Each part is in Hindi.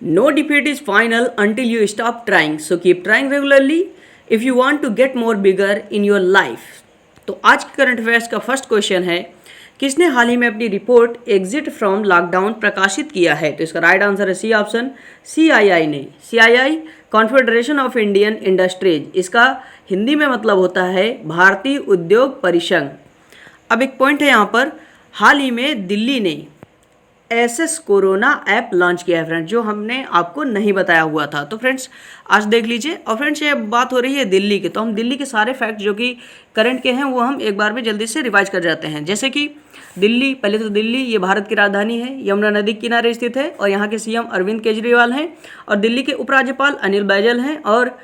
No defeat is final until you stop trying. So keep trying regularly if you want to get more bigger in your life. तो आज के करंट अफेयर्स का फर्स्ट क्वेश्चन है, किसने हाल ही में अपनी रिपोर्ट एग्जिट फ्रॉम लॉकडाउन प्रकाशित किया है? तो इसका राइट आंसर है सी ऑप्शन, CII ने। CII confederation of Indian industries, इसका हिंदी में मतलब होता है भारतीय उद्योग परिसंघ। अब एक पॉइंट है यहाँ पर, हाल ही में दिल्ली ने एसएस कोरोना ऐप लॉन्च किया है फ्रेंड्स, जो हमने आपको नहीं बताया हुआ था। तो फ्रेंड्स आज देख लीजिए। और फ्रेंड्स ये बात हो रही है दिल्ली की, तो हम दिल्ली के सारे फैक्ट जो कि करंट के हैं वो हम एक बार में जल्दी से रिवाइज कर जाते हैं। जैसे कि दिल्ली, पहले तो दिल्ली ये भारत की राजधानी है, यमुना नदी के किनारे स्थित है और यहाँ के CM अरविंद केजरीवाल हैं और दिल्ली के उपराज्यपाल अनिल बैजल हैं। और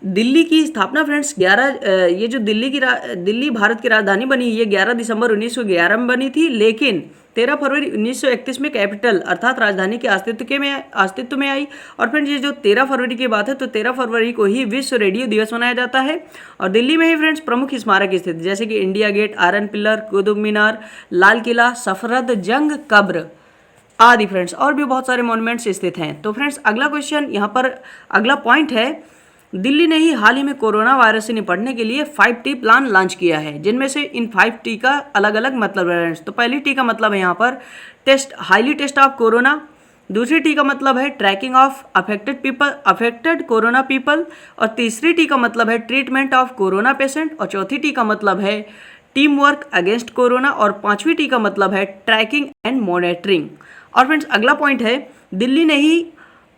दिल्ली की स्थापना फ्रेंड्स 11 ये जो दिल्ली भारत की राजधानी बनी, ये 11 दिसंबर 1911 में बनी थी, लेकिन 13 फरवरी 1931 में कैपिटल अर्थात राजधानी के अस्तित्व में आई। और फ्रेंड्स ये जो 13 फरवरी की बात है, तो 13 फरवरी को ही विश्व रेडियो दिवस मनाया जाता है। और दिल्ली में ही फ्रेंड्स प्रमुख स्मारक स्थित जैसे कि India Gate, iron pillar, Qutub Minar, Lal Qila, Safdar Jung कब्र आदि फ्रेंड्स, और भी बहुत सारे मॉन्यूमेंट्स स्थित हैं। तो फ्रेंड्स अगला क्वेश्चन यहाँ पर, अगला पॉइंट है, दिल्ली ने ही हाल ही में कोरोना वायरस से निपटने के लिए 5T प्लान लॉन्च किया है, जिनमें से इन 5T का अलग अलग मतलब है। तो पहली टी का मतलब है यहाँ पर हाईली टेस्ट ऑफ कोरोना, दूसरी टी का मतलब है tracking of affected corona people, और तीसरी टी का मतलब है ट्रीटमेंट ऑफ कोरोना पेशेंट, और चौथी टी का मतलब है टीम वर्क अगेंस्ट कोरोना, और पांचवी टी का मतलब है ट्रैकिंग एंड मॉनिटरिंग। और फ्रेंड्स अगला पॉइंट है, दिल्ली ने ही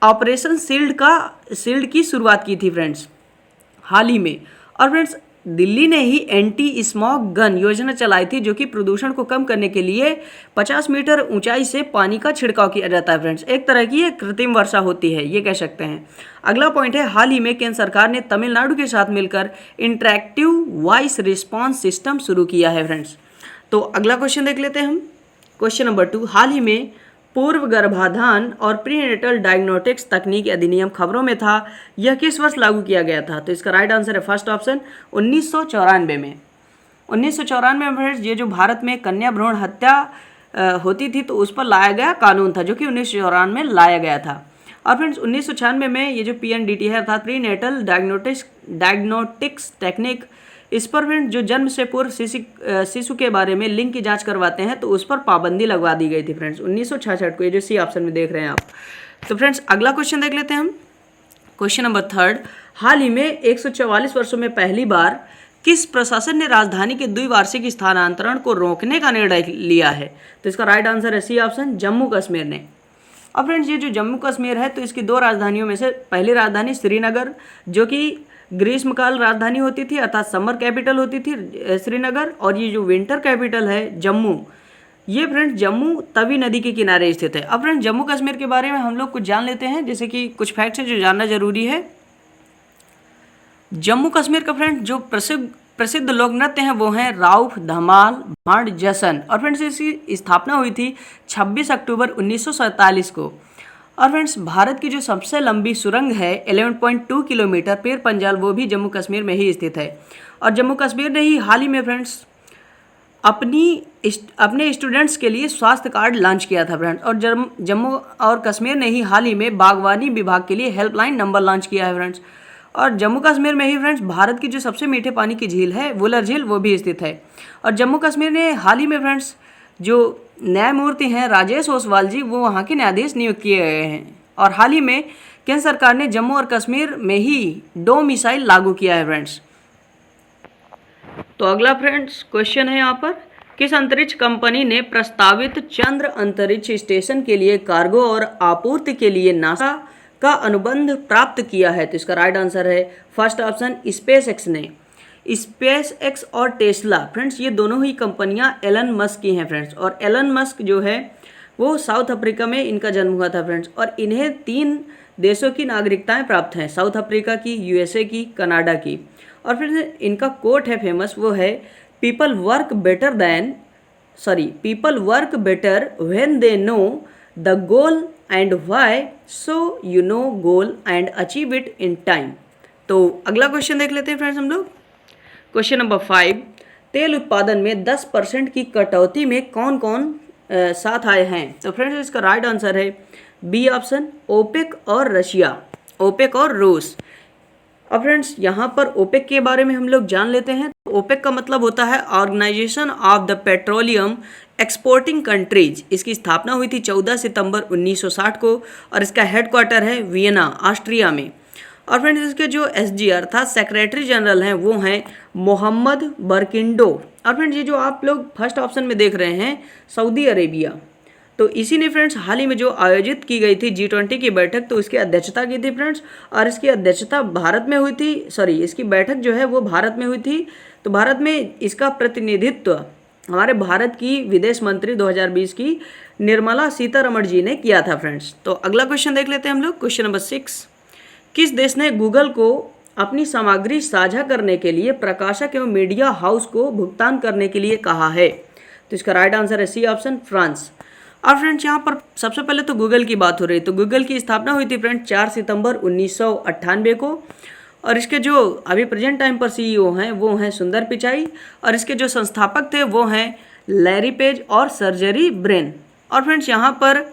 ऑपरेशन शील्ड की शुरुआत की थी फ्रेंड्स हाल ही में। और फ्रेंड्स दिल्ली ने ही एंटी स्मॉग गन योजना चलाई थी, जो कि प्रदूषण को कम करने के लिए 50 मीटर ऊंचाई से पानी का छिड़काव किया जाता है फ्रेंड्स। एक तरह की एक कृत्रिम वर्षा होती है, ये कह सकते हैं। अगला पॉइंट है, हाल ही में केंद्र सरकार ने तमिलनाडु के साथ मिलकर इंटरैक्टिव वॉइस रिस्पॉन्स सिस्टम शुरू किया है फ्रेंड्स। तो अगला क्वेश्चन देख लेते हैं हम। क्वेश्चन नंबर 2, हाल ही में पूर्व गर्भाधान और प्रीनेटल डायग्नोस्टिक्स तकनीक अधिनियम खबरों में था, यह किस वर्ष लागू किया गया था? तो इसका राइट आंसर है फर्स्ट ऑप्शन, 1994 में। 1994 में ये जो भारत में कन्या भ्रूण हत्या होती थी, तो उस पर लाया गया कानून था, जो कि 1994 में लाया गया था। और फ्रेंड्स 1996 में ये जो PNDT है अर्थात प्रीनेटल डायग्नोस्टिक्स टेक्निक, इस पर फ्रेंड्स जो जन्म से पूर्व शिशु के बारे में लिंग की जांच करवाते हैं, तो उस पर पाबंदी लगवा दी गई थी फ्रेंड्स 1966 को, ये जो सी ऑप्शन में देख रहे हैं आप। तो फ्रेंड्स अगला क्वेश्चन देख लेते हैं हम। क्वेश्चन नंबर 3, हाल ही में 144 वर्षों में पहली बार किस प्रशासन ने राजधानी के द्विवार्षिक स्थानांतरण को रोकने का निर्णय लिया है? तो इसका राइट आंसर है सी ऑप्शन, जम्मू कश्मीर ने। अब फ्रेंड्स ये जो जम्मू कश्मीर है, तो इसकी 2 राजधानियों में से पहली राजधानी श्रीनगर, जो कि ग्रीष्मकाल राजधानी होती थी अर्थात समर कैपिटल होती थी श्रीनगर, और ये जो विंटर कैपिटल है जम्मू, ये फ्रेंड्स जम्मू तवी नदी के किनारे स्थित है। अब फ्रेंड्स जम्मू कश्मीर के बारे में हम लोग कुछ जान लेते हैं, जैसे कि कुछ फैक्ट्स हैं जो जानना जरूरी है। जम्मू कश्मीर का फ्रेंड्स जो प्रसिद्ध लोक नृत्य हैं वो हैं राउफ, धमाल, भांड, जशन। और फ्रेंड्स इसकी स्थापना हुई थी 26 अक्टूबर 1947 को। और फ्रेंड्स भारत की जो सबसे लंबी सुरंग है 11.2 किलोमीटर पीर पंजाल, वो भी जम्मू कश्मीर में ही स्थित है। और जम्मू कश्मीर ने ही हाल ही में फ्रेंड्स अपने स्टूडेंट्स के लिए स्वास्थ्य कार्ड लॉन्च किया था फ्रेंड्स। और जम्मू और कश्मीर ने ही हाल ही में बागवानी विभाग के लिए हेल्पलाइन नंबर लॉन्च किया है फ्रेंड्स। और जम्मू कश्मीर में ही फ्रेंड्स भारत की जो सबसे मीठे पानी की झील है वुलर झील, वो भी स्थित है। और जम्मू कश्मीर ने हाल ही में फ्रेंड्स जो न्यायमूर्ति हैं राजेश ओसवाल जी, वो वहाँ के न्यायाधीश नियुक्त किए गए हैं। और हाल ही में केंद्र सरकार ने जम्मू और कश्मीर में ही डोमिसाइल लागू किया है फ्रेंड्स। तो अगला फ्रेंड्स क्वेश्चन है यहाँ पर, किस अंतरिक्ष कंपनी ने प्रस्तावित चंद्र अंतरिक्ष स्टेशन के लिए कार्गो और आपूर्ति के लिए नासा का अनुबंध प्राप्त किया है? तो इसका राइट आंसर है फर्स्ट ऑप्शन, स्पेस एक्स ने। स्पेस एक्स और टेस्ला फ्रेंड्स ये दोनों ही कंपनियां एलन मस्क की हैं फ्रेंड्स। और एलन मस्क जो है वो साउथ अफ्रीका में इनका जन्म हुआ था फ्रेंड्स। और इन्हें 3 देशों की नागरिकताएं प्राप्त हैं, साउथ अफ्रीका की, USA की, कनाडा की। और फिर इनका कोट है फेमस, वो है people work better when they know the goal and why, so you know goal and achieve it in time. तो अगला क्वेश्चन देख लेते हैं फ्रेंड्स हम लोग। क्वेश्चन नंबर 5, तेल उत्पादन में 10% की कटौती में कौन कौन साथ आए हैं? तो फ्रेंड्स इसका राइट आंसर है बी ऑप्शन ओपेक और रशिया, ओपेक और रूस। अब फ्रेंड्स यहाँ पर ओपेक के बारे में हम लोग जान लेते हैं। तो ओपेक का मतलब होता है Organization of the Petroleum Exporting Countries. इसकी स्थापना हुई थी 14 सितंबर 1960 को और इसका हेडक्वार्टर है वियना, ऑस्ट्रिया में। और फ्रेंड्स इसके जो एसजी अर्थात सेक्रेटरी जनरल हैं वो हैं मोहम्मद बरकिंडो। और फ्रेंड्स ये जो आप लोग फर्स्ट ऑप्शन में देख रहे हैं सऊदी अरेबिया, तो इसी ने फ्रेंड्स हाल ही में जो आयोजित की गई थी G20 की बैठक, तो इसकी अध्यक्षता की थी फ्रेंड्स। और इसकी अध्यक्षता भारत में हुई थी, इसकी बैठक जो है वो भारत में हुई थी। तो भारत में इसका प्रतिनिधित्व हमारे भारत की विदेश मंत्री 2020 की निर्मला सीतारमण जी ने किया था फ्रेंड्स। तो अगला क्वेश्चन देख लेते हैं हम लोग, क्वेश्चन नंबर 6। किस देश ने गूगल को अपनी सामग्री साझा करने के लिए प्रकाशक एवं मीडिया हाउस को भुगतान करने के लिए कहा है? तो इसका राइट आंसर है सी ऑप्शन, फ्रांस। और फ्रेंड्स यहाँ पर सबसे पहले तो गूगल की बात हो रही है। तो गूगल की स्थापना हुई थी फ्रेंड्स 4 सितंबर 1998 को। और इसके जो अभी प्रेजेंट टाइम पर सीईओ हैं वो हैं सुंदर पिचाई। और इसके जो संस्थापक थे वो हैं लैरी पेज और सर्जरी ब्रेन। और फ्रेंड्स यहाँ पर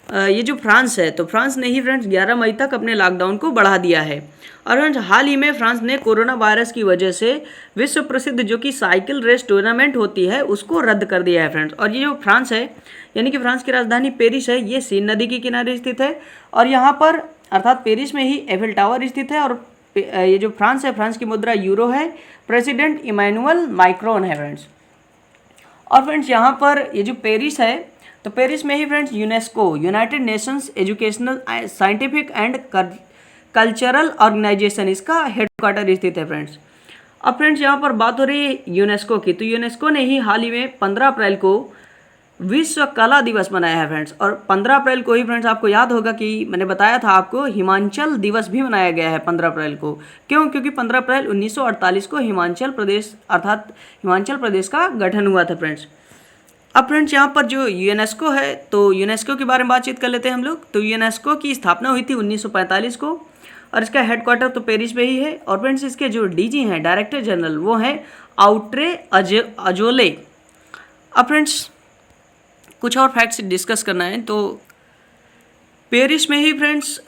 ये जो फ्रांस है, तो फ्रांस ने ही फ्रेंड्स 11 मई तक अपने लॉकडाउन को बढ़ा दिया है। और फ्रेंड्स हाल ही में फ्रांस ने कोरोना वायरस की वजह से विश्व प्रसिद्ध जो कि साइकिल रेस टूर्नामेंट होती है उसको रद्द कर दिया है फ्रेंड्स। और ये जो फ्रांस है, यानी कि फ्रांस की राजधानी पेरिस है, ये सीन नदी के किनारे स्थित है। और यहाँ पर अर्थात पेरिस में ही एफिल टावर स्थित है। और ये जो फ्रांस है, फ्रांस की मुद्रा यूरो है। प्रेसिडेंट इमैनुअल मैक्रोन है फ्रेंड्स। और फ्रेंड्स यहाँ पर ये जो पेरिस है, तो पेरिस में ही friends UNESCO, united nations educational scientific and cultural organization, इसका हेडक्वार्टर स्थित है फ्रेंड्स। अब फ्रेंड्स यहाँ पर बात हो रही है यूनेस्को की। तो यूनेस्को ने ही हाल ही में 15 अप्रैल को विश्व कला दिवस मनाया है फ्रेंड्स। और 15 अप्रैल को ही फ्रेंड्स आपको याद होगा कि मैंने बताया था आपको हिमाचल दिवस भी मनाया गया है 15 अप्रैल को। क्यों? क्योंकि 15 अप्रैल 1948 को हिमाचल प्रदेश अर्थात हिमाचल प्रदेश का गठन हुआ था फ्रेंड्स। अब फ्रेंड्स यहाँ पर जो यूनेस्को है, तो यूनेस्को के बारे में बातचीत कर लेते हैं हम लोग। तो यूनेस्को की स्थापना हुई थी 1945 को और इसका हेडक्वार्टर तो पेरिस में ही है। और फ्रेंड्स इसके जो डीजी हैं, डायरेक्टर जनरल, वो हैं आउट्रे अजोले। अब फ्रेंड्स कुछ और फैक्ट्स डिस्कस करना है। तो पेरिस में ही फ्रेंड्स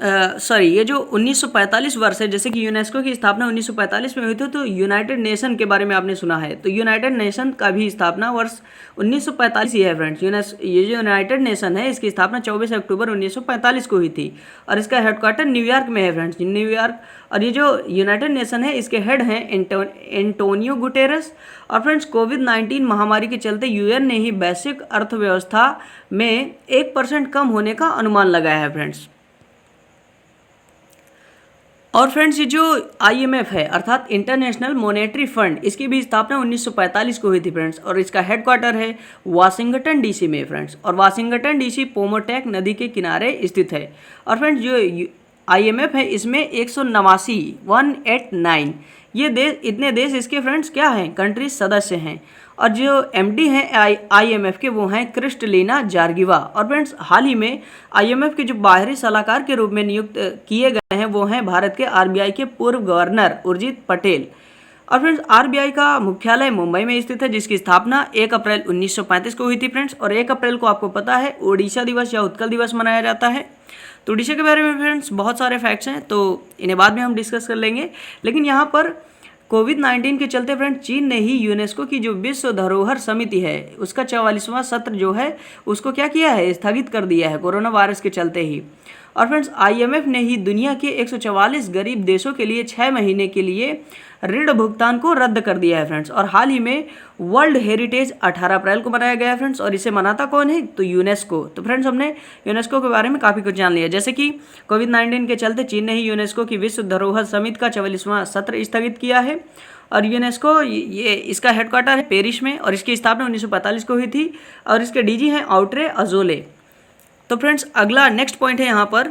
ये जो 1945 वर्ष है, जैसे कि यूनेस्को की स्थापना 1945 में हुई थी, तो यूनाइटेड नेशन के बारे में आपने सुना है। तो यूनाइटेड नेशन का भी स्थापना वर्ष 1945 ही है फ्रेंड्स। ये जो यूनाइटेड नेशन है इसकी स्थापना 24 अक्टूबर 1945 को हुई थी और इसका हेडक्वार्टर न्यूयॉर्क में है फ्रेंड्स, न्यूयॉर्क। और ये जो यूनाइटेड नेशन है इसके हेड हैं एंटोनियो गुटेरस। और फ्रेंड्स कोविड-19 महामारी के चलते यूएन ने ही वैश्विक अर्थव्यवस्था में 1% कम होने का अनुमान लगाया है फ्रेंड्स। और फ्रेंड्स ये जो IMF है अर्थात इंटरनेशनल मॉनेटरी फंड, इसकी भी स्थापना 1945 को हुई थी फ्रेंड्स। और इसका हेडक्वार्टर है वाशिंगटन डीसी में फ्रेंड्स। और वाशिंगटन डीसी पोमोटेक नदी के किनारे स्थित है। और फ्रेंड्स जो IMF है इसमें 189 ये देश, इतने देश इसके फ्रेंड्स क्या हैं, कंट्रीज सदस्य हैं। और जो MD हैं IMF के वो हैं क्रिस्टलिना जॉर्गिवा। और फ्रेंड्स हाल ही में IMF के जो बाहरी सलाहकार के रूप में नियुक्त किए गए हैं वो हैं भारत के RBI के पूर्व गवर्नर उर्जित पटेल। और फ्रेंड्स RBI का मुख्यालय मुंबई में स्थित है, जिसकी स्थापना 1 अप्रैल 1935 को हुई थी फ्रेंड्स। और 1 अप्रैल को आपको पता है ओडिशा दिवस या उत्कल दिवस मनाया जाता है। तो ओडिशा के बारे में फ्रेंड्स बहुत सारे फैक्ट्स हैं, तो इन्हें बाद में हम डिस्कस कर लेंगे। लेकिन यहाँ पर कोविड-19 के चलते फ्रेंड चीन ने ही यूनेस्को की जो विश्व धरोहर समिति है उसका 44वां सत्र जो है उसको क्या किया है, स्थगित कर दिया है कोरोना वायरस के चलते ही। और फ्रेंड्स IMF ने ही दुनिया के 144 गरीब देशों के लिए 6 महीने के लिए ऋण भुगतान को रद्द कर दिया है फ्रेंड्स। और हाल ही में वर्ल्ड हेरिटेज 18 अप्रैल को मनाया गया है फ्रेंड्स। और इसे मनाता कौन है, तो यूनेस्को। तो फ्रेंड्स हमने यूनेस्को के बारे में काफ़ी कुछ जान लिया, जैसे कि कोविड-19 के चलते चीन ने ही यूनेस्को की विश्व धरोहर समिति का 44वां सत्र स्थगित किया है। और यूनेस्को ये इसका हेडक्वार्टर है पेरिस में और इसकी स्थापना 1945 को हुई थी। और इसके डीजी हैं आउट्रे अजोले। तो फ्रेंड्स अगला नेक्स्ट पॉइंट है यहाँ पर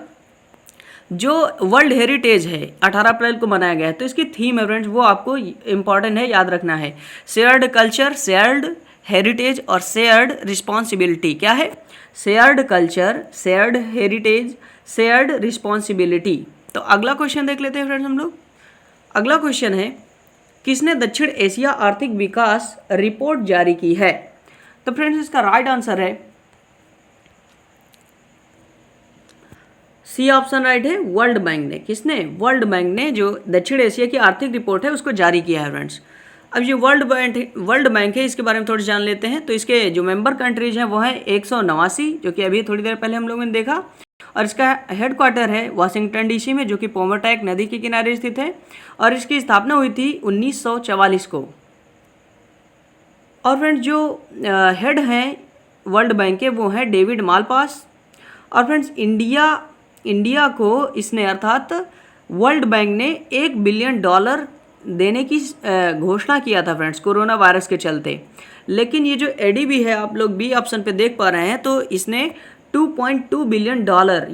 जो वर्ल्ड हेरिटेज है 18 अप्रैल को मनाया गया है, तो इसकी थीम है फ्रेंड्स वो आपको इंपॉर्टेंट है, याद रखना है। शेयर्ड कल्चर, शेयर्ड हेरिटेज और शेयर्ड रिस्पॉन्सिबिलिटी। क्या है, shared culture, shared heritage, shared responsibility. तो अगला क्वेश्चन देख लेते हैं फ्रेंड्स हम लोग। अगला क्वेश्चन है किसने दक्षिण एशिया आर्थिक विकास रिपोर्ट जारी की है। तो फ्रेंड्स इसका राइट आंसर है सी ऑप्शन राइट है, वर्ल्ड बैंक ने। किसने? वर्ल्ड बैंक ने जो दक्षिण एशिया की आर्थिक रिपोर्ट है उसको जारी किया है फ्रेंड्स। अब ये वर्ल्ड बैंक है, इसके बारे में थोड़ी जान लेते हैं। तो इसके जो मेंबर कंट्रीज हैं वो हैं 189, जो कि अभी थोड़ी देर पहले हम लोगों ने देखा, और इसका हेडक्वार्टर है वाशिंगटन डीसी में, जो कि पोमोटैक नदी के किनारे स्थित है, और इसकी स्थापना हुई थी 1944 को। और फ्रेंड्स जो हेड हैं वर्ल्ड बैंक के वो हैं डेविड मालपास। और फ्रेंड्स इंडिया को इसने अर्थात वर्ल्ड बैंक ने $1 बिलियन देने की घोषणा किया था फ्रेंड्स कोरोना वायरस के चलते। लेकिन ये जो एडीबी है, आप लोग बी ऑप्शन पे देख पा रहे हैं, तो इसने $2.2 बिलियन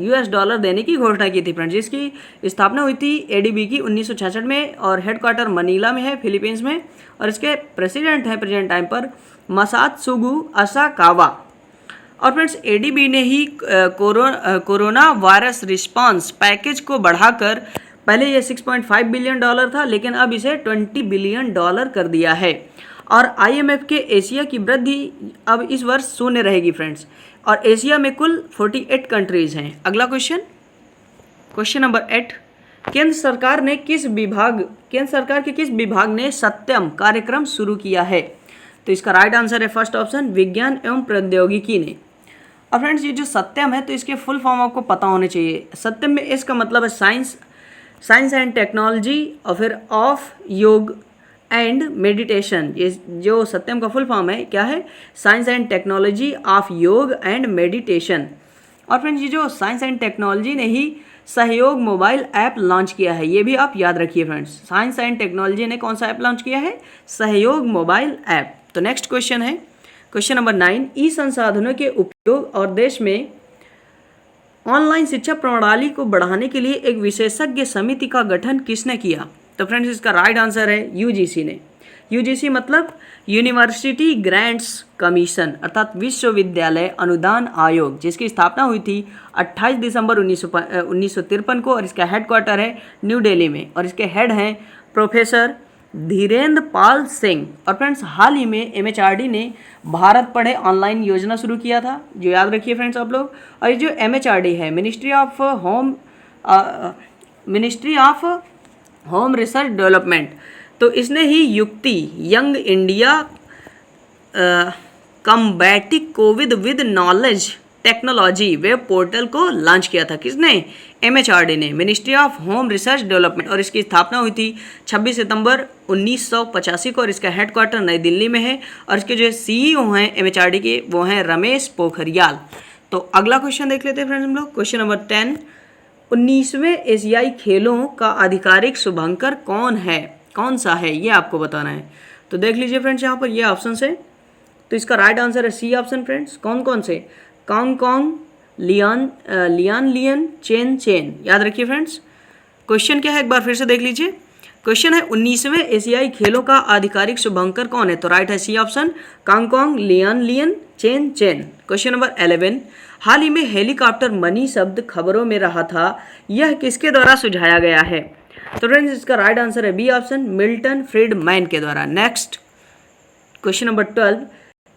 US डॉलर देने की घोषणा की थी फ्रेंड्स। जिसकी स्थापना हुई थी एडीबी की 1966 में, और हेडक्वार्टर मनीला में है, फिलीपींस में, और इसके प्रेसिडेंट हैं प्रेजेंट टाइम पर मसात्सुगु असाकावा। और फ्रेंड्स एडीबी ने ही कोरोना वायरस रिस्पांस पैकेज को बढ़ाकर, पहले ये $6.5 बिलियन था, लेकिन अब इसे $20 बिलियन कर दिया है। और आईएमएफ के एशिया की वृद्धि अब इस वर्ष शून्य रहेगी फ्रेंड्स। और एशिया में कुल 48 कंट्रीज हैं। अगला क्वेश्चन नंबर 8, केंद्र सरकार के किस विभाग ने सत्यम कार्यक्रम शुरू किया है? तो इसका राइट आंसर है फर्स्ट ऑप्शन, विज्ञान एवं प्रौद्योगिकी ने। अब फ्रेंड्स ये जो सत्यम है, तो इसके फुल फॉर्म आपको पता होने चाहिए। सत्यम में इसका मतलब है साइंस एंड टेक्नोलॉजी, और फिर ऑफ योग एंड मेडिटेशन। ये जो सत्यम का फुल फॉर्म है क्या है? साइंस एंड टेक्नोलॉजी ऑफ योग एंड मेडिटेशन। और फ्रेंड्स ये जो साइंस एंड टेक्नोलॉजी ने ही सहयोग मोबाइल ऐप लॉन्च किया है, ये भी आप याद रखिए फ्रेंड्स। साइंस एंड टेक्नोलॉजी ने कौन सा ऐप लॉन्च किया है? सहयोग मोबाइल ऐप। तो नेक्स्ट क्वेश्चन है क्वेश्चन नंबर 9, ई संसाधनों के उपयोग और देश में ऑनलाइन शिक्षा प्रणाली को बढ़ाने के लिए एक विशेषज्ञ समिति का गठन किसने किया? तो फ्रेंड्स इसका राइट आंसर है यूजीसी ने। यूजीसी मतलब यूनिवर्सिटी ग्रांट्स कमीशन, अर्थात विश्वविद्यालय अनुदान आयोग, जिसकी स्थापना हुई थी 28 दिसंबर 1953 को, और इसका हेडक्वार्टर है न्यू दिल्ली में, और इसके हेड हैं प्रोफेसर धीरेन्द्र पाल सिंह। और फ्रेंड्स हाल ही में एमएचआरडी ने भारत पढ़े ऑनलाइन योजना शुरू किया था, जो याद रखिए फ्रेंड्स आप लोग। और ये जो एमएचआरडी है, ministry of home research development, तो इसने ही युक्ति young India combating Covid with knowledge technology web portal को लॉन्च किया था। किसने? एमएचआरडी ने, ministry of home research development, और इसकी स्थापना हुई थी 26 सितंबर 1985 को, और इसका हेडक्वार्टर नई दिल्ली में है। और इसके जो सीईओ हैं एमएचआरडी के वो हैं रमेश पोखरियाल। तो अगला क्वेश्चन देख लेते हैं फ्रेंड्स हम लोग। क्वेश्चन नंबर 10, 19वें एशियाई खेलों का आधिकारिक शुभंकर कौन सा है, ये आपको बताना है। तो देख लीजिए फ्रेंड्स, यहाँ पर ये ऑप्शन है, तो इसका राइट आंसर है सी ऑप्शन फ्रेंड्स। कौन से? कांगकांग, लियान, चेन। याद रखिए फ्रेंड्स। क्वेश्चन क्या है एक बार फिर से देख लीजिए। क्वेश्चन है 19वें एशियाई खेलों का आधिकारिक शुभंकर कौन है? तो राइट है C option, Kangkang, Lian, Chen. Question number 11, हाल ही में हेलीकॉप्टर मनी शब्द खबरों में रहा था, यह किसके द्वारा सुझाया गया है? तो फ्रेंड्स इसका राइट आंसर है बी ऑप्शन, मिल्टन फ्रीडमैन के द्वारा। नेक्स्ट क्वेश्चन नंबर 12,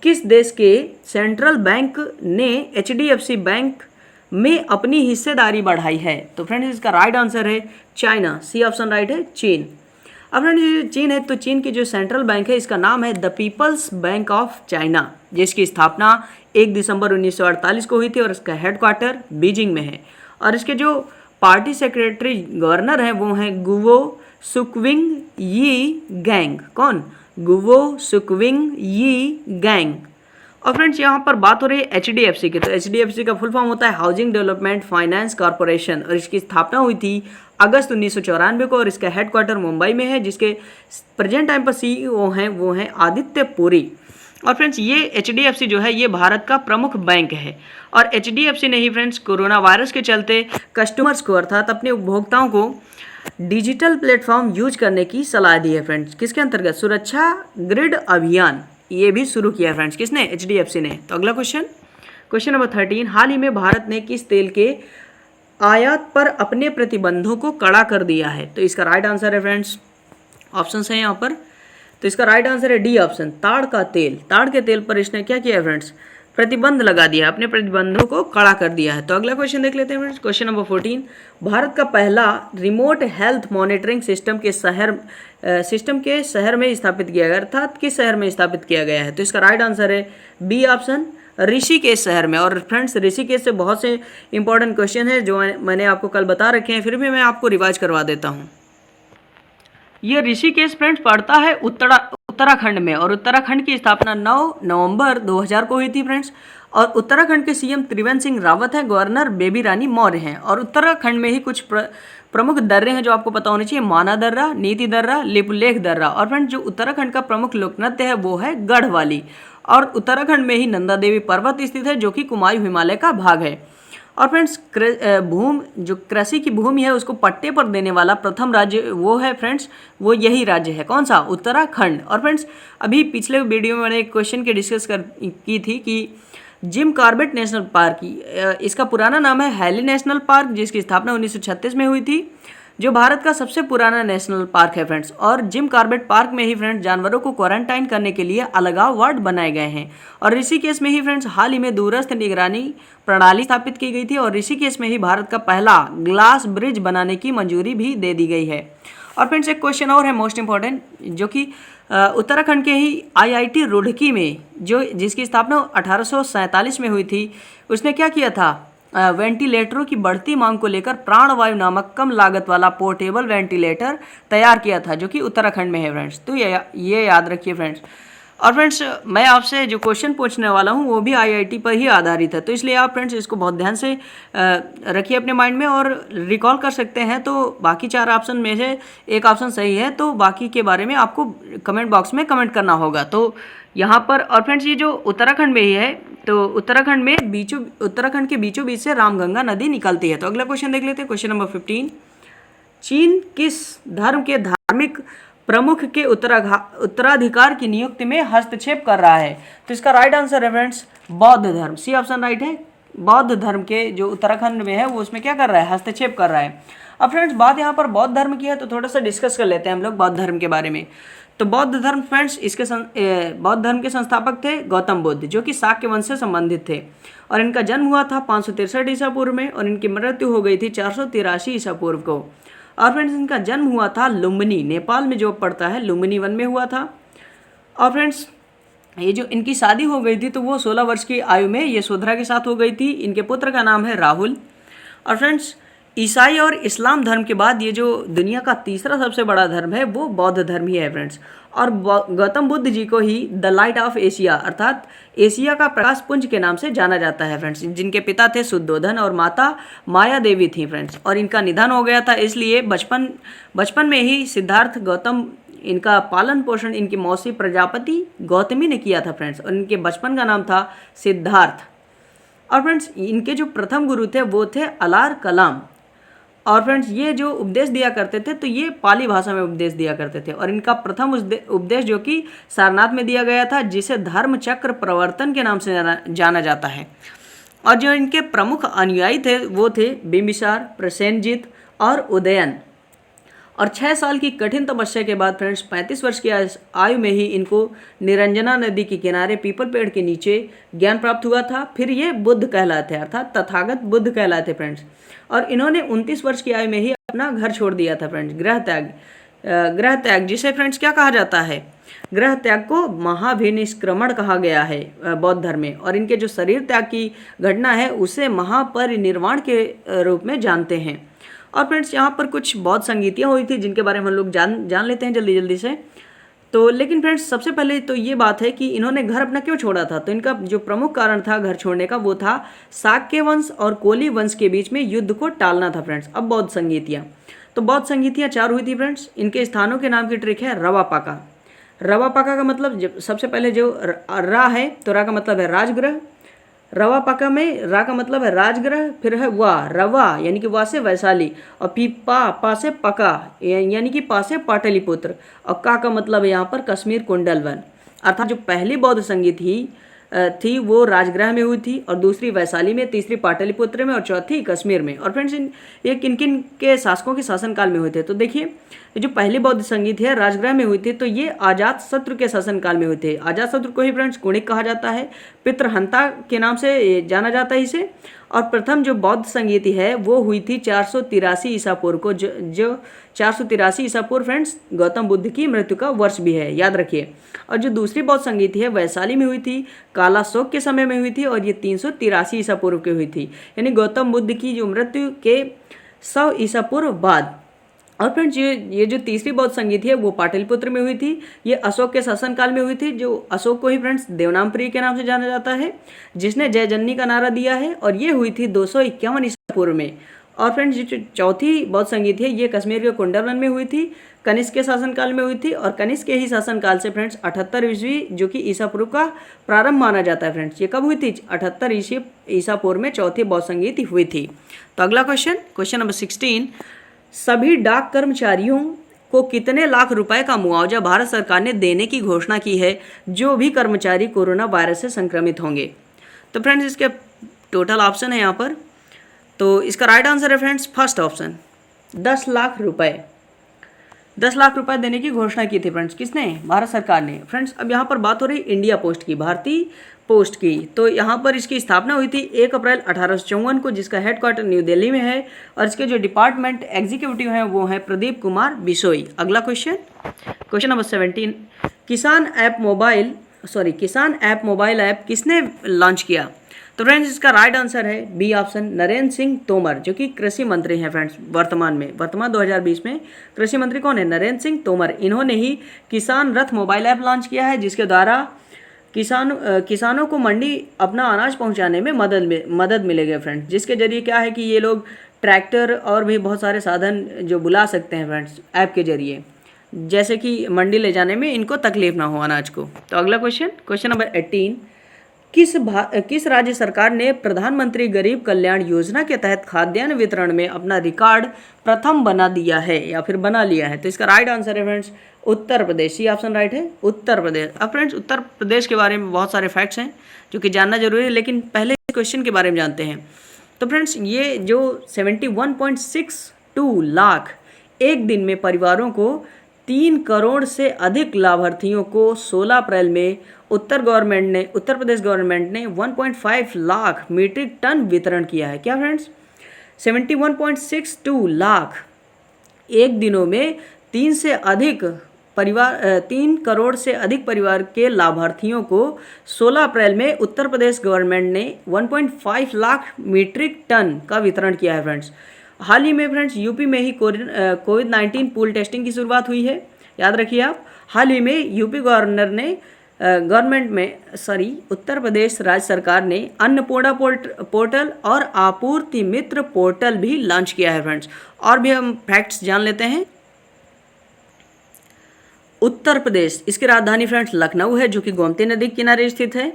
किस देश के सेंट्रल बैंक ने एचडीएफसी बैंक में अपनी हिस्सेदारी बढ़ाई है? तो फ्रेंड्स इसका राइट आंसर है चाइना, सी ऑप्शन राइट है, चीन। अब फ्रेंड्स ये चीन है, तो चीन की जो सेंट्रल बैंक है इसका नाम है the People's Bank of China, जिसकी स्थापना 1 दिसंबर 1948 को हुई थी, और इसका हेडक्वार्टर बीजिंग में है। और इसके जो पार्टी सेक्रेटरी गवर्नर हैं वो हैं गुवो सुकविंग यी गैंग। कौन? गुवो सुकविंग यी गैंग। और फ्रेंड्स यहाँ पर बात हो रही है एचडीएफसी की, तो एचडीएफसी का फुल फॉर्म होता है हाउसिंग डेवलपमेंट फाइनेंस कॉरपोरेशन, और इसकी स्थापना हुई थी अगस्त 1994 को, और इसका हेडक्वार्टर मुंबई में है, जिसके प्रेजेंट टाइम पर सीईओ हैं वो हैं आदित्य पुरी। और फ्रेंड्स ये एचडीएफसी जो है ये भारत का प्रमुख बैंक है, और एचडीएफसी ने ही फ्रेंड्स कोरोना वायरस के चलते कस्टमर्स को अर्थात अपने उपभोक्ताओं को डिजिटल प्लेटफॉर्म यूज करने की सलाह दी है फ्रेंड्स। किसके अंतर्गत? सुरक्षा ग्रिड अभियान, ये भी शुरू किया है फ्रेंड्स। किसने? एचडीएफसी ने। तो अगला क्वेश्चन नंबर 13, हाल ही में भारत ने किस तेल के आयात पर अपने प्रतिबंधों को कड़ा कर दिया है? तो इसका राइट आंसर है फ्रेंड्स, ऑप्शन है यहाँ पर, तो इसका राइट आंसर है डी ऑप्शन, ताड़ का तेल। ताड़ के तेल पर इसने क्या किया है फ्रेंड्स? प्रतिबंध लगा दिया, अपने प्रतिबंधों को कड़ा कर दिया है। तो अगला क्वेश्चन देख लेते हैं फ्रेंड्स, क्वेश्चन नंबर 14। भारत का पहला रिमोट हेल्थ मॉनिटरिंग सिस्टम के शहर में स्थापित किया गया, अर्थात किस शहर में स्थापित किया गया है? तो इसका राइट आंसर है बी ऑप्शन, ऋषिकेश शहर में। और फ्रेंड्स ऋषिकेश से बहुत से इंपॉर्टेंट क्वेश्चन है जो मैंने आपको कल बता रखे हैं, फिर भी मैं आपको रिवाइज करवा देता हूँ। ये ऋषिकेश फ्रेंड्स पड़ता है उत्तराखंड में, और उत्तराखंड की स्थापना 9 नवंबर 2000 को हुई थी फ्रेंड्स। और उत्तराखंड के सीएम त्रिवेंद्र सिंह रावत हैं, गवर्नर बेबी रानी मौर्य हैं। और उत्तराखंड में ही कुछ प्रमुख दर्रे हैं जो आपको पता होने चाहिए, माना दर्रा, नीति दर्रा, लिपुलेख दर्रा। और फ्रेंड्स जो उत्तराखंड का प्रमुख लोक नृत्य है वो है गढ़वाली। और उत्तराखंड में ही नंदा देवी पर्वत स्थित है जो कि कुमायूं हिमालय का भाग है। और फ्रेंड्स जो कृषि की भूमि है उसको पट्टे पर देने वाला प्रथम राज्य वो है फ्रेंड्स, वो यही राज्य है, कौन सा? उत्तराखंड। और फ्रेंड्स अभी पिछले वीडियो में मैंने एक क्वेश्चन की की थी कि जिम कॉर्बेट नेशनल पार्क इसका पुराना नाम है हैली नेशनल पार्क, जिसकी स्थापना 1936 में हुई थी, जो भारत का सबसे पुराना नेशनल पार्क है फ्रेंड्स। और जिम कॉर्बेट पार्क में ही फ्रेंड्स जानवरों को क्वारंटाइन करने के लिए अलगाव वार्ड बनाए गए हैं। और ऋषिकेश में ही फ्रेंड्स हाल ही में दूरस्थ निगरानी प्रणाली स्थापित की गई थी, और ऋषिकेश में ही भारत का पहला ग्लास ब्रिज बनाने की मंजूरी भी दे दी गई है। और फ्रेंड्स एक क्वेश्चन और है मोस्ट इंपॉर्टेंट, जो कि उत्तराखंड के ही आईआईटी रुड़की में जिसकी स्थापना 1847 में हुई थी, उसने क्या किया था? वेंटिलेटरों की बढ़ती मांग को लेकर प्राणवायु नामक कम लागत वाला पोर्टेबल वेंटिलेटर तैयार किया था, जो कि उत्तराखंड में है फ्रेंड्स। तो ये याद रखिए फ्रेंड्स। और फ्रेंड्स मैं आपसे जो क्वेश्चन पूछने वाला हूँ वो भी आईआईटी पर ही आधारित है, तो इसलिए आप फ्रेंड्स इसको बहुत ध्यान से रखिए अपने माइंड में और रिकॉल कर सकते हैं। तो बाकी 4 ऑप्शन में से एक ऑप्शन सही है, तो बाकी के बारे में आपको कमेंट बॉक्स में कमेंट करना होगा। तो यहाँ पर और फ्रेंड्स ये जो उत्तराखंड में ही है, तो उत्तराखंड के बीचों बीच से रामगंगा नदी निकलती है। तो अगला क्वेश्चन देख लेते हैं, क्वेश्चन नंबर 15। चीन किस धर्म के धार्मिक प्रमुख के उत्तराधिकार की नियुक्ति में हस्तक्षेप कर रहा है? तो इसका राइट आंसर है फ्रेंड्स बौद्ध धर्म, सी ऑप्शन राइट है। बौद्ध धर्म के जो उत्तराखंड में है वो उसमें क्या कर रहा है? हस्तक्षेप कर रहा है। अब फ्रेंड्स बात यहाँ पर बौद्ध धर्म की है, तो थोड़ा सा डिस्कस कर लेते हैं हम लोग बौद्ध धर्म के बारे में। तो बौद्ध धर्म फ्रेंड्स बौद्ध धर्म के संस्थापक थे गौतम बुद्ध, जो कि शाक्य वंश से संबंधित थे। और इनका जन्म हुआ था 563 ईसा पूर्व में, और इनकी मृत्यु हो गई थी 483 ईसा पूर्व को। और फ्रेंड्स इनका जन्म हुआ था लुम्बिनी, नेपाल में जो पड़ता है, लुम्बिनी वन में हुआ था। और फ्रेंड्स ये जो इनकी शादी हो गई थी तो वो 16 वर्ष की आयु में यशोधरा के साथ हो गई थी। इनके पुत्र का नाम है राहुल। और फ्रेंड्स ईसाई और इस्लाम धर्म के बाद ये जो दुनिया का तीसरा सबसे बड़ा धर्म है वो बौद्ध धर्म ही है फ्रेंड्स। और गौतम बुद्ध जी को ही द लाइट ऑफ एशिया अर्थात एशिया का प्रकाश पुंज के नाम से जाना जाता है फ्रेंड्स, जिनके पिता थे शुद्धोधन और माता माया देवी थी फ्रेंड्स। और इनका निधन हो गया था, इसलिए बचपन में ही सिद्धार्थ गौतम इनका पालन पोषण इनकी मौसी प्रजापति गौतमी ने किया था फ्रेंड्स, और इनके बचपन का नाम था सिद्धार्थ। और फ्रेंड्स इनके जो प्रथम गुरु थे वो थे अलार कलाम। और फ्रेंड्स ये जो उपदेश दिया करते थे तो ये पाली भाषा में उपदेश दिया करते थे। और इनका प्रथम उपदेश जो कि सारनाथ में दिया गया था, जिसे धर्म चक्र प्रवर्तन के नाम से जाना जाता है। और जो इनके प्रमुख अनुयायी थे वो थे बिंबिसार, प्रसेनजीत और उदयन। और 6 साल की कठिन तपस्या के बाद फ्रेंड्स 35 वर्ष की आयु में ही इनको निरंजना नदी के किनारे पीपल पेड़ के नीचे ज्ञान प्राप्त हुआ था। फिर ये बुद्ध कहलाते अर्थात तथागत बुद्ध कहलाते फ्रेंड्स। और इन्होंने 29 वर्ष की आयु में ही अपना घर छोड़ दिया था फ्रेंड्स, गृह त्याग जिसे फ्रेंड्स क्या कहा जाता है? गृह त्याग को महाभिनिष्क्रमण कहा गया है बौद्ध धर्म में। और इनके जो शरीर त्याग की घटना है उसे महापरिनिर्वाण के रूप में जानते हैं। और फ्रेंड्स यहाँ पर कुछ बौद्ध संगीतियाँ हुई थी जिनके बारे में हम लोग जान लेते हैं जल्दी से। तो लेकिन फ्रेंड्स सबसे पहले तो ये बात है कि इन्होंने घर अपना क्यों छोड़ा था? तो इनका जो प्रमुख कारण था घर छोड़ने का वो था शाक्य वंश और कोली वंश के बीच में युद्ध को टालना था फ्रेंड्स। अब बौद्ध संगीतियाँ, तो बौद्ध संगीतियाँ 4 हुई थी फ्रेंड्स। इनके स्थानों के नाम की ट्रिक है रवापाका। रवापाका का मतलब सबसे पहले जो रा है तो रा का मतलब है राजगृह, रवापाका में रा का मतलब है राजगृह, फिर है वाह रवा यानी कि वाह से वैशाली, और पा से पका यानी कि पा से पाटलिपुत्र, और का मतलब है यहाँ पर कश्मीर कुंडल वन। अर्थात जो पहली बौद्ध संगीत थी थी वो राजगृह में हुई थी, और दूसरी वैशाली में, तीसरी पाटलिपुत्र में, और चौथी कश्मीर में। और फ्रेंड्स ये किन किन के शासकों के शासनकाल में हुए थे? तो देखिए, ये जो पहली बौद्ध संगीत है राजगृह में हुई थी, तो ये अजात शत्रु के शासनकाल में हुए थे। अजात शत्रु को ही फ्रेंड्स कुणिक कहा जाता है, पितृहंता के नाम से जाना जाता है इसे। और प्रथम जो बौद्ध संगीति है वो हुई थी 483 ईसा पूर्व को, जो 483 ईसा पूर्व फ्रेंड्स गौतम बुद्ध की मृत्यु का वर्ष भी है, याद रखिए। और जो दूसरी बौद्ध संगीति है वैशाली में हुई थी, कालाशोक के समय में हुई थी, और ये 383 ईसा पूर्व की हुई थी, यानी गौतम बुद्ध की जो मृत्यु के 100 ईसा पूर्व बाद। और फ्रेंड्स ये जो तीसरी बौद्ध संगीति है वो पाटलिपुत्र में हुई थी, ये अशोक के शासनकाल में हुई थी, जो अशोक को ही फ्रेंड्स देवनामप्रिय के नाम से जाना जाता है, जिसने जय जननी का नारा दिया है, और ये हुई थी 251 ईसा पूर्व में। और फ्रेंड्स जो चौथी बौद्ध संगीति है ये कश्मीर के कुंडलन में हुई थी, कनिष्क के शासनकाल में हुई थी, और कनिष्क के ही शासनकाल से फ्रेंड्स 78 ईस्वी जो कि ईसा पूर्व का प्रारंभ माना जाता है। फ्रेंड्स ये कब हुई थी? 78 ईसा पूर्व में चौथी बौद्ध संगीति हुई थी। तो अगला क्वेश्चन नंबर 16, सभी डाक कर्मचारियों को कितने लाख रुपए का मुआवजा भारत सरकार ने देने की घोषणा की है जो भी कर्मचारी कोरोना वायरस से संक्रमित होंगे? तो फ्रेंड्स इसके टोटल ऑप्शन है यहाँ पर, तो इसका राइट आंसर है फ्रेंड्स फर्स्ट ऑप्शन, 10 लाख रुपए। 10 लाख रुपए देने की घोषणा की थी फ्रेंड्स, किसने? भारत सरकार ने। फ्रेंड्स अब यहाँ पर बात हो रही इंडिया पोस्ट की, भारतीय पोस्ट की। तो यहाँ पर इसकी स्थापना हुई थी 1 अप्रैल 1854 को, जिसका हेडक्वार्टर न्यू दिल्ली में है, और इसके जो डिपार्टमेंट एग्जीक्यूटिव हैं वो हैं प्रदीप कुमार बिशोई। अगला क्वेश्चन नंबर 17, किसान ऐप मोबाइल ऐप किसने लॉन्च किया? तो फ्रेंड्स इसका राइट आंसर है बी ऑप्शन, नरेंद्र सिंह तोमर, जो कि कृषि मंत्री हैं फ्रेंड्स वर्तमान 2020 में कृषि मंत्री कौन है? नरेंद्र सिंह तोमर। इन्होंने ही किसान रथ मोबाइल ऐप लॉन्च किया है, जिसके द्वारा किसानों को मंडी अपना अनाज पहुंचाने में मदद मिलेगी फ्रेंड्स, जिसके जरिए क्या है कि ये लोग ट्रैक्टर और भी बहुत सारे साधन जो बुला सकते हैं फ्रेंड्स ऐप के जरिए, जैसे कि मंडी ले जाने में इनको तकलीफ ना हो अनाज को। तो अगला क्वेश्चन नंबर 18, किस राज्य सरकार ने प्रधानमंत्री गरीब कल्याण योजना के तहत खाद्यान्न वितरण में अपना रिकॉर्ड प्रथम बना दिया है या फिर बना लिया है? तो इसका राइट आंसर है friends Uttar Pradesh, C option right है, उत्तर प्रदेश। अब फ्रेंड्स उत्तर प्रदेश के बारे में बहुत सारे फैक्ट्स हैं जो कि जानना जरूरी है, लेकिन पहले क्वेश्चन के बारे में जानते हैं। तो फ्रेंड्स ये जो 71.62 लाख एक दिन में परिवारों को 3 करोड़ से अधिक लाभार्थियों को 16 अप्रैल में उत्तर प्रदेश गवर्नमेंट ने 1.5 लाख मीट्रिक टन वितरण किया है। क्या फ्रेंड्स? 71.62 लाख एक दिनों में 3 करोड़ से अधिक परिवार के लाभार्थियों को 16 अप्रैल में उत्तर प्रदेश गवर्नमेंट ने 1.5 लाख मीट्रिक टन का वितरण किया है फ्रेंड्स। हाल ही में फ्रेंड्स यूपी में ही कोविड-19 पूल टेस्टिंग की शुरुआत हुई है, याद रखिए आप। हाल ही में यूपी उत्तर प्रदेश राज्य सरकार ने अन्नपूर्णा पोर्टल और आपूर्ति मित्र पोर्टल भी लॉन्च किया है फ्रेंड्स। और भी हम फैक्ट्स जान लेते हैं। उत्तर प्रदेश, इसकी राजधानी फ्रेंड्स लखनऊ है, जो कि गोमती नदी के किनारे स्थित है,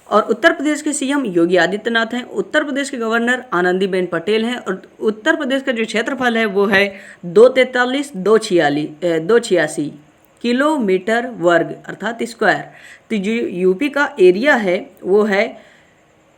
और उत्तर प्रदेश के सीएम योगी आदित्यनाथ हैं। उत्तर प्रदेश के गवर्नर आनंदीबेन पटेल हैं, और उत्तर प्रदेश का जो क्षेत्रफल है वो है 286 किलोमीटर वर्ग अर्थात स्क्वायर। तो जो यूपी का एरिया है वो है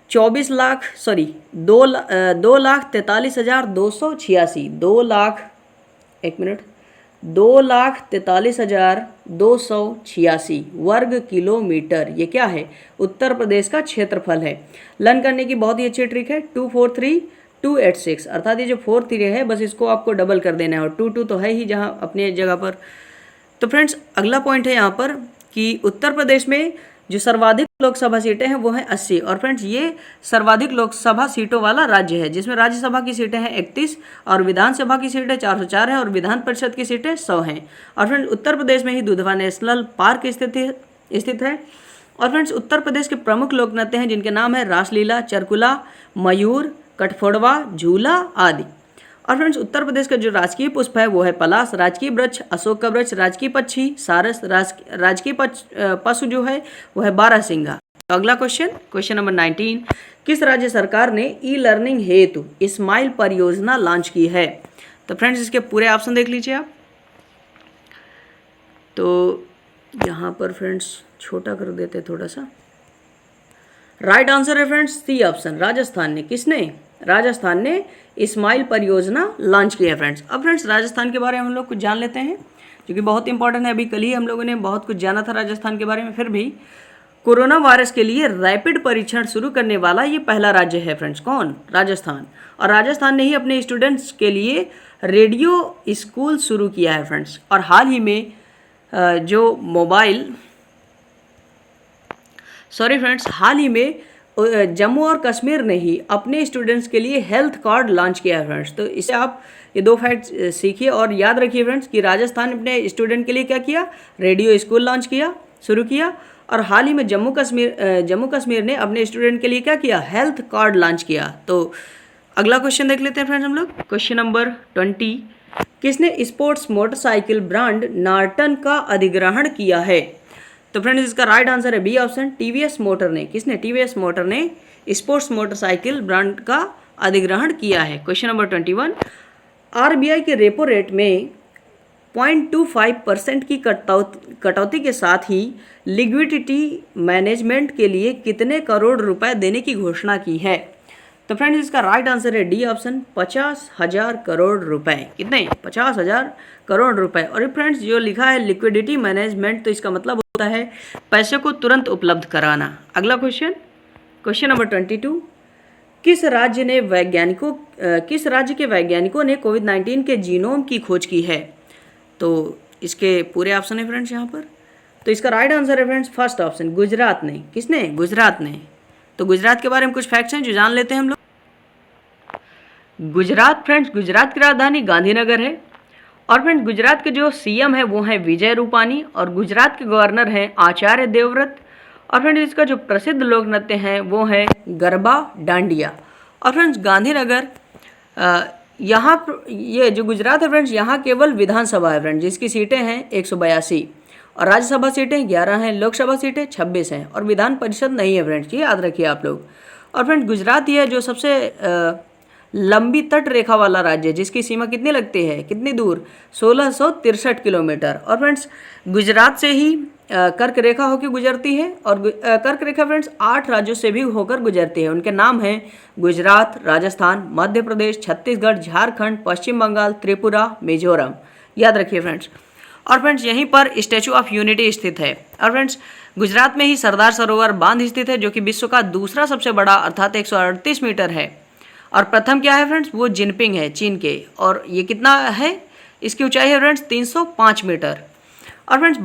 2,43,286 वर्ग किलोमीटर। ये क्या है? उत्तर प्रदेश का क्षेत्रफल है। लर्न करने की बहुत ही अच्छी ट्रिक है, 243,286 अर्थात ये जो 43 है बस इसको आपको डबल कर देना है, और 22 तो है ही जहाँ अपने जगह पर। तो फ्रेंड्स अगला पॉइंट है यहाँ पर कि उत्तर प्रदेश में जो सर्वाधिक लोकसभा सीटें हैं वो हैं 80, और फ्रेंड्स ये सर्वाधिक लोकसभा सीटों वाला राज्य है, जिसमें राज्यसभा की सीटें हैं 31 और विधानसभा की सीटें 404 हैं और विधान परिषद की सीटें 100 हैं। और फ्रेंड्स उत्तर प्रदेश में ही दुधवा नेशनल पार्क स्थित है। और फ्रेंड्स उत्तर प्रदेश के प्रमुख लोक नृत्य हैं जिनके नाम है रासलीला, चरकुला, मयूर, कठफोड़वा, झूला आदि। और फ्रेंड्स उत्तर प्रदेश का जो राजकीय पुष्प है वो है पलाश, राजकीय वृक्ष अशोक का वृक्ष, राजकीय पक्षी सारस, राजकीय पशु जो है वो है बारहसिंगा। तो अगला क्वेश्चन नंबर 19, किस राज्य सरकार ने ई लर्निंग हेतु स्माइल परियोजना लॉन्च की है? तो फ्रेंड्स इसके पूरे ऑप्शन देख लीजिए आप। तो यहाँ पर फ्रेंड्स छोटा कर देते थोड़ा सा। राइट आंसर है फ्रेंड्स सी ऑप्शन, राजस्थान ने। किसने? राजस्थान ने इस्माइल परियोजना लॉन्च किया फ्रेंड्स। अब फ्रेंड्स राजस्थान के बारे में हम लोग कुछ जान लेते हैं जो कि बहुत इंपॉर्टेंट है। अभी कल ही हम लोगों ने बहुत कुछ जाना था राजस्थान के बारे में। फिर भी कोरोना वायरस के लिए रैपिड परीक्षण शुरू करने वाला ये पहला राज्य है फ्रेंड्स। कौन? राजस्थान। और राजस्थान ने ही अपने स्टूडेंट्स के लिए रेडियो स्कूल शुरू किया है फ्रेंड्स। और हाल ही में जो मोबाइल हाल ही में जम्मू और कश्मीर ने ही अपने स्टूडेंट्स के लिए हेल्थ कार्ड लॉन्च किया है फ्रेंड्स। तो इससे आप ये दो फैक्ट सीखिए और याद रखिए फ्रेंड्स कि राजस्थान अपने स्टूडेंट के लिए क्या किया? रेडियो स्कूल लॉन्च किया, शुरू किया। और हाल ही में जम्मू कश्मीर ने अपने स्टूडेंट के लिए क्या किया? हेल्थ कार्ड लॉन्च किया। तो अगला क्वेश्चन देख लेते हैं फ्रेंड्स हम लोग। क्वेश्चन नंबर 20, किसने स्पोर्ट्स मोटरसाइकिल ब्रांड नॉर्टन का अधिग्रहण किया है? तो फ्रेंड्स इसका राइट आंसर है बी ऑप्शन, टीवीएस मोटर ने। किसने? टीवीएस मोटर ने स्पोर्ट्स मोटरसाइकिल ब्रांड का अधिग्रहण किया है। क्वेश्चन नंबर 21, आरबीआई के रेपो रेट में 0.25% की कटौती के साथ ही लिक्विडिटी मैनेजमेंट के लिए कितने करोड़ रुपए देने की घोषणा की है? तो फ्रेंड्स इसका राइट आंसर है डी ऑप्शन, 50,000 करोड़ रुपए। कितने? 50,000 करोड़ रुपए। और फ्रेंड्स जो लिखा है लिक्विडिटी मैनेजमेंट, तो इसका मतलब होता है पैसे को तुरंत उपलब्ध कराना। अगला क्वेश्चन, क्वेश्चन नंबर 22, किस राज्य के वैज्ञानिकों ने कोविड-19 के जीनोम की खोज की है? तो इसके पूरे ऑप्शन है फ्रेंड्स यहाँ पर। तो इसका राइट आंसर है फ्रेंड्स फर्स्ट ऑप्शन, गुजरात ने। किसने? गुजरात ने। तो गुजरात के बारे में कुछ फैक्ट्स हैं जो जान लेते हैं हम लोग। गुजरात की राजधानी गांधीनगर है। और फ्रेंड्स गुजरात के जो सीएम है वो है विजय रूपानी और गुजरात के गवर्नर हैं आचार्य देवव्रत। और फ्रेंड्स इसका जो प्रसिद्ध लोक नृत्य है वो है गरबा डांडिया। और फ्रेंड्स गांधीनगर यहाँ ये जो गुजरात है फ्रेंड्स यहाँ केवल विधानसभा है फ्रेंड्स, जिसकी सीटें हैं 182 और राज्यसभा सीटें 11 हैं, लोकसभा सीटें 26 हैं और विधान परिषद नहीं है फ्रेंड्स, ये याद रखिए आप लोग। और फ्रेंड्स गुजरात ये जो सबसे लंबी तट रेखा वाला राज्य है, जिसकी सीमा कितनी लगती है, कितनी दूर? 1663 किलोमीटर। और फ्रेंड्स गुजरात से ही कर्क रेखा होकर गुजरती है और कर्क रेखा फ्रेंड्स 8 राज्यों से भी होकर गुजरती है। उनके नाम हैं गुजरात, राजस्थान, मध्य प्रदेश, छत्तीसगढ़, झारखंड, पश्चिम बंगाल, त्रिपुरा, मिजोरम। याद रखिए फ्रेंड्स। और फ्रेंड्स यहीं पर स्टैचू ऑफ यूनिटी स्थित है। और फ्रेंड्स गुजरात में ही सरदार सरोवर बांध स्थित है जो कि विश्व का दूसरा सबसे बड़ा अर्थात 138 मीटर है। और प्रथम क्या है फ्रेंड्स? वो जिनपिंग है चीन के। और ये कितना है? इसकी ऊंचाई है फ्रेंड्स 305 मीटर। और फ्रेंड्स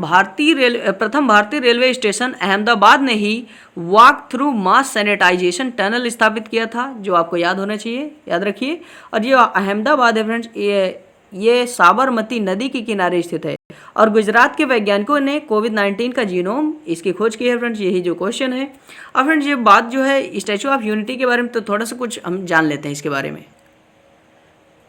प्रथम भारतीय रेलवे स्टेशन अहमदाबाद ने ही वॉक थ्रू मास सैनिटाइजेशन टनल स्थापित किया था, जो आपको याद होना चाहिए, याद रखिए। और ये अहमदाबाद है फ्रेंड्स, ये साबरमती नदी के किनारे स्थित है। और गुजरात के वैज्ञानिकों ने कोविड-19 का जीनोम इसकी खोज की है फ्रेंड्स, यही जो क्वेश्चन है। और फ्रेंड्स ये बात जो है स्टैचू ऑफ यूनिटी के बारे में, तो थोड़ा सा कुछ हम जान लेते हैं इसके बारे में।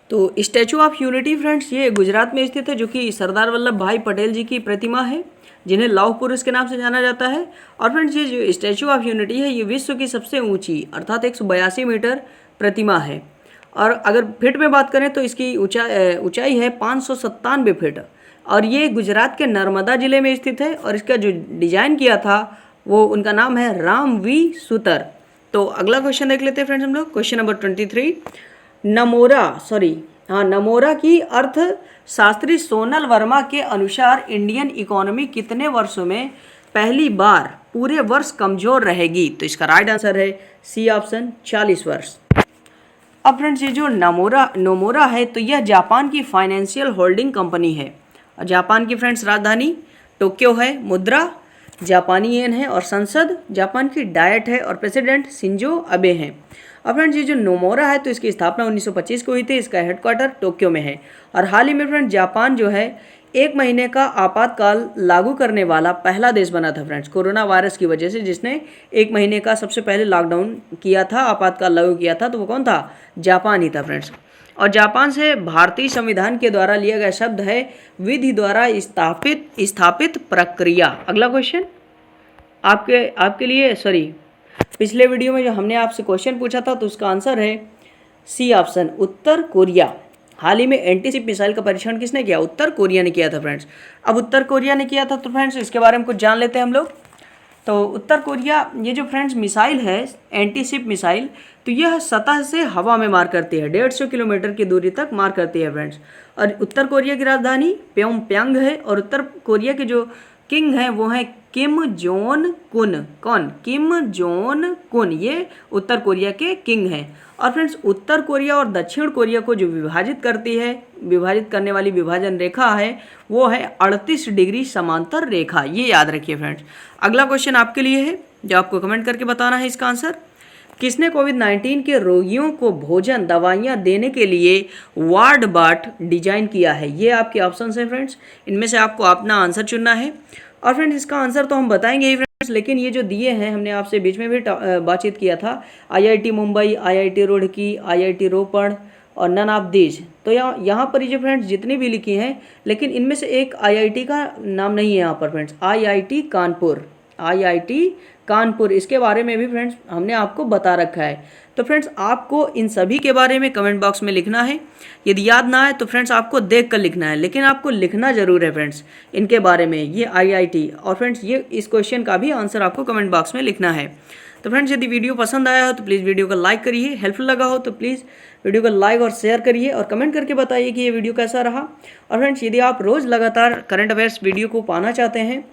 तो स्टैचू ऑफ यूनिटी फ्रेंड्स ये गुजरात में स्थित है, जो कि सरदार वल्लभ भाई पटेल जी की प्रतिमा है, जिन्हें लौह पुरुष के नाम से जाना जाता है। और फ्रेंड्स ये जो स्टैचू ऑफ यूनिटी है ये विश्व की सबसे ऊंची अर्थात 182 मीटर प्रतिमा है। और अगर फीट में बात करें तो इसकी ऊंचाई है 597 फीट। और ये गुजरात के नर्मदा जिले में स्थित है। और इसका जो डिजाइन किया था वो उनका नाम है राम वी सुतर। तो अगला क्वेश्चन देख लेते हैं फ्रेंड्स हम लोग। क्वेश्चन नंबर 23, नमोरा की अर्थशास्त्री सोनल वर्मा के अनुसार इंडियन इकोनॉमी कितने वर्षों में पहली बार पूरे वर्ष कमजोर रहेगी? तो इसका राइट आंसर है सी ऑप्शन, 40 वर्ष। अब फ्रेंड्स ये जो नोमोरा है तो यह जापान की फाइनेंशियल होल्डिंग कंपनी है। और जापान की फ्रेंड्स राजधानी टोक्यो है, मुद्रा जापानी येन है और संसद जापान की डायट है और प्रेसिडेंट शिंजो अबे हैं। और फ्रेंड्स ये जो नोमोरा है तो इसकी स्थापना 1925 को हुई थी, इसका हेडक्वार्टर टोक्यो में है। और हाल ही में फ्रेंड्स जापान जो है 1 महीने का आपातकाल लागू करने वाला पहला देश बना था फ्रेंड्स, कोरोना वायरस की वजह से, जिसने 1 महीने का सबसे पहले लॉकडाउन किया था, आपातकाल लागू किया था, तो वो कौन था? जापान ही था फ्रेंड्स। और जापान से भारतीय संविधान के द्वारा लिया गया शब्द है विधि द्वारा स्थापित प्रक्रिया। अगला क्वेश्चन आपके लिए पिछले वीडियो में जो हमने आपसे क्वेश्चन पूछा था तो उसका आंसर है सी ऑप्शन, उत्तर कोरिया। हाल ही में एंटीशिप मिसाइल का परीक्षण किसने किया? उत्तर कोरिया ने किया था फ्रेंड्स। अब उत्तर कोरिया ने किया था तो फ्रेंड्स इसके बारे में कुछ जान लेते हैं हम लोग। तो उत्तर कोरिया ये जो फ्रेंड्स मिसाइल है एंटी शिप मिसाइल, तो यह सतह से हवा में मार करती है, 150 किलोमीटर की दूरी तक मार करती है फ्रेंड्स। और उत्तर कोरिया की राजधानी प्योंगयांग है और उत्तर कोरिया के जो किंग हैं वो हैं किम जोन कुन। कौन? किम जोन कुन, ये उत्तर कोरिया के किंग हैं। और फ्रेंड्स उत्तर कोरिया और दक्षिण कोरिया को जो विभाजित करती है, विभाजित करने वाली विभाजन रेखा है वो है 38 डिग्री समांतर रेखा, ये याद रखिए फ्रेंड्स। अगला क्वेश्चन आपके लिए है जो आपको कमेंट करके बताना है इसका आंसर। किसने कोविड-19 के रोगियों को भोजन दवाइयाँ देने के लिए वार्ड बाट डिजाइन किया है? ये आपके ऑप्शंस हैं फ्रेंड्स, इनमें से आपको अपना आंसर चुनना है। और फ्रेंड्स इसका आंसर तो हम बताएंगे ही फ्रेंड्स, लेकिन ये जो दिए हैं हमने आपसे बीच में भी बातचीत किया था, IIT Mumbai, IIT Roorkee, IIT रोपड़ और नन ऑफ दीज। तो यहाँ पर ये जो फ्रेंड्स जितनी भी लिखी हैं, लेकिन इनमें से एक IIT का नाम नहीं है यहाँ पर friends, IIT Kanpur, IIT Kanpur, इसके बारे में भी फ्रेंड्स हमने आपको बता रखा है। तो फ्रेंड्स आपको इन सभी के बारे में कमेंट बॉक्स में लिखना है। यदि याद ना आए तो फ्रेंड्स आपको देख कर लिखना है, लेकिन आपको लिखना जरूर है फ्रेंड्स इनके बारे में, ये IIT। और फ्रेंड्स ये इस क्वेश्चन का भी आंसर आपको कमेंट बॉक्स में लिखना है। तो फ्रेंड्स यदि वीडियो पसंद आया हो तो प्लीज़ वीडियो को लाइक करिए, हेल्पफुल लगा हो तो प्लीज़ वीडियो को लाइक और शेयर करिए और कमेंट करके बताइए कि ये वीडियो कैसा रहा। और फ्रेंड्स यदि आप रोज़ लगातार करंट अफेयर्स वीडियो को पाना चाहते हैं,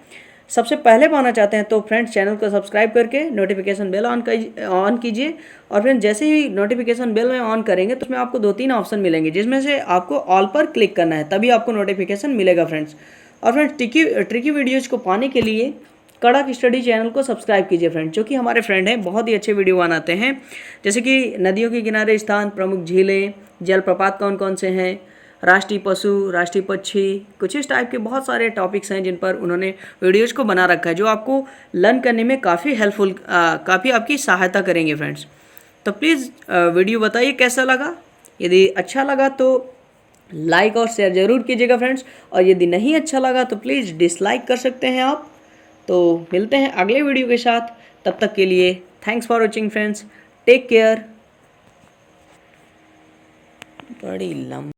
सबसे पहले पाना चाहते हैं, तो फ्रेंड्स चैनल को सब्सक्राइब करके नोटिफिकेशन बेल ऑन कीजिए। और फ्रेंड्स जैसे ही नोटिफिकेशन बेल में ऑन करेंगे तो उसमें आपको 2-3 ऑप्शन मिलेंगे, जिसमें से आपको ऑल पर क्लिक करना है, तभी आपको नोटिफिकेशन मिलेगा फ्रेंड्स। और फ्रेंड्स ट्रिकी वीडियोज़ को पाने के लिए कड़क स्टडी चैनल को सब्सक्राइब कीजिए फ्रेंड्स, जो कि हमारे फ्रेंड हैं, बहुत ही अच्छे वीडियो बनाते हैं, जैसे कि नदियों के किनारे स्थान, प्रमुख झीलें, जलप्रपात कौन कौन से हैं, राष्ट्रीय पशु, राष्ट्रीय पक्षी, कुछ इस टाइप के बहुत सारे टॉपिक्स हैं जिन पर उन्होंने वीडियोज़ को बना रखा है, जो आपको लर्न करने में काफ़ी हेल्पफुल, काफ़ी आपकी सहायता करेंगे फ्रेंड्स। तो प्लीज़ वीडियो बताइए कैसा लगा। यदि अच्छा लगा तो लाइक और शेयर ज़रूर कीजिएगा फ्रेंड्स, और यदि नहीं अच्छा लगा तो प्लीज़ डिसलाइक कर सकते हैं आप। तो मिलते हैं अगले वीडियो के साथ, तब तक के लिए thanks for watching friends, take care. बड़ी लंबी